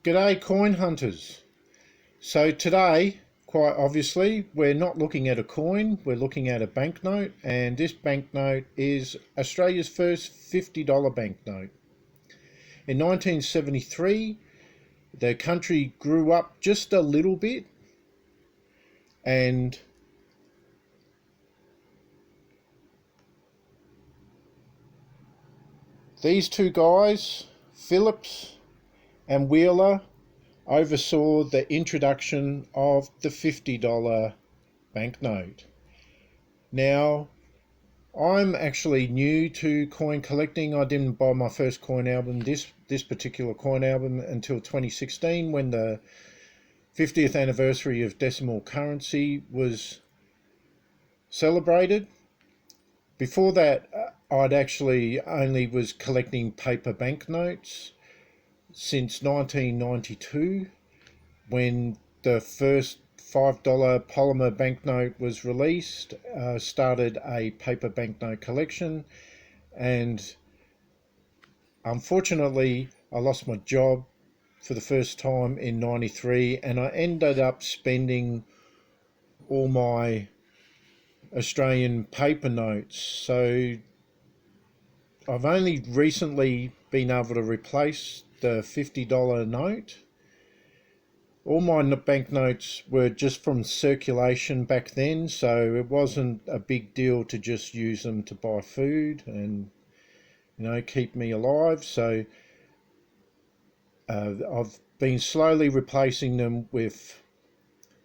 G'day coin hunters. So today, quite obviously, we're not looking at a coin, we're looking at a banknote, and this banknote is Australia's first $50 banknote. In 1973, the country grew up just a little bit, and these two guys, Phillips and Wheeler, oversaw the introduction of the $50 banknote. Now, I'm actually new to coin collecting. I didn't buy my first coin album, this particular coin album, until 2016 when the 50th anniversary of decimal currency was celebrated. Before that, I'd actually only was collecting paper banknotes since 1992, when the first $5 polymer banknote was released. Started a paper banknote collection, and unfortunately I lost my job for the first time in 93, and I ended up spending all my Australian paper notes. So I've only recently been able to replace the $50 note. All my banknotes were just from circulation back then, so it wasn't a big deal to just use them to buy food and, keep me alive. So I've been slowly replacing them with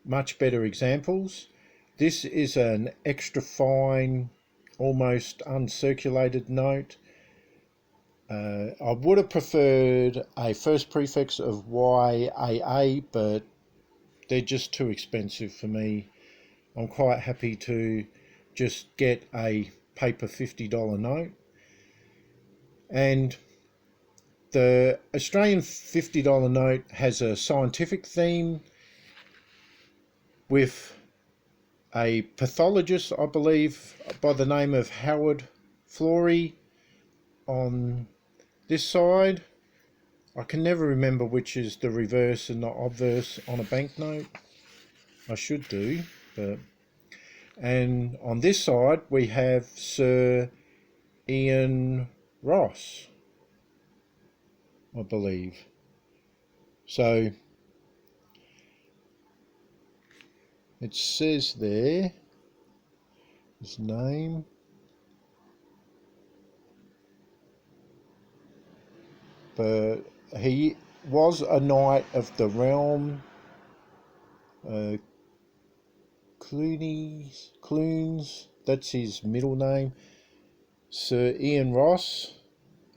much better examples. This is an extra fine, almost uncirculated note. I would have preferred a first prefix of YAA, but they're just too expensive for me. I'm quite happy to just get a paper $50 note. And the Australian $50 note has a scientific theme with a pathologist, I believe, by the name of Howard Florey on this side. I can never remember which is the reverse and the obverse on a banknote. I should do, but... And on this side we have Sir Ian Ross, I believe. So it says there his name. But he was a knight of the realm. Clunes, that's his middle name. Sir Ian Ross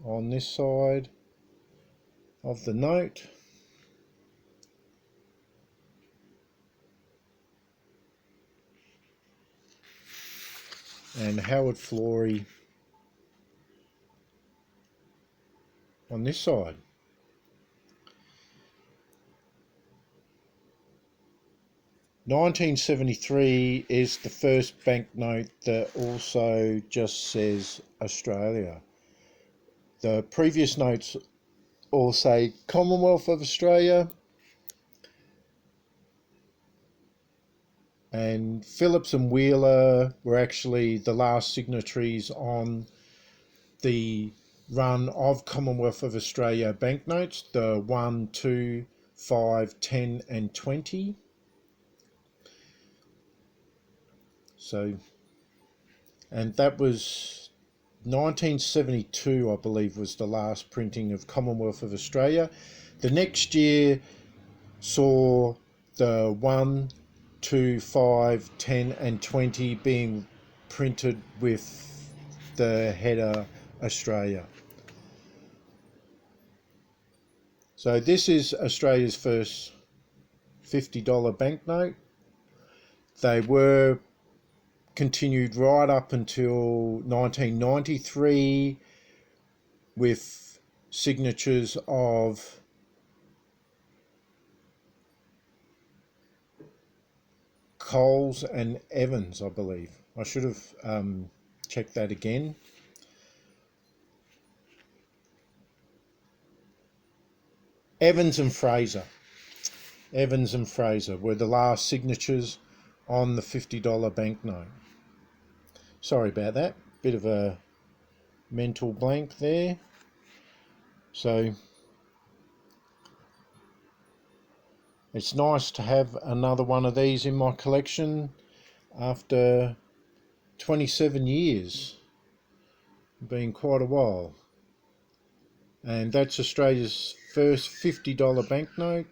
on this side of the note. And Howard Florey on this side. $1973 is the first banknote that also just says Australia. The previous notes all say Commonwealth of Australia, and Phillips and Wheeler were actually the last signatories on the run of Commonwealth of Australia banknotes, the 1, 2, 5, 10 and 20. So, and that was 1972, I believe, was the last printing of Commonwealth of Australia. The next year saw the 1, 2, 5, 10 and 20 being printed with the header Australia. So this is Australia's first $50 banknote. They were continued right up until 1993 with signatures of Coles and Evans, I believe. I should have checked that again. Evans and Fraser. Evans and Fraser were the last signatures on the $50 banknote. Sorry about that, bit of a mental blank there. So it's nice to have another one of these in my collection after 27 years. Been quite a while. And that's Australia's first $50 banknote.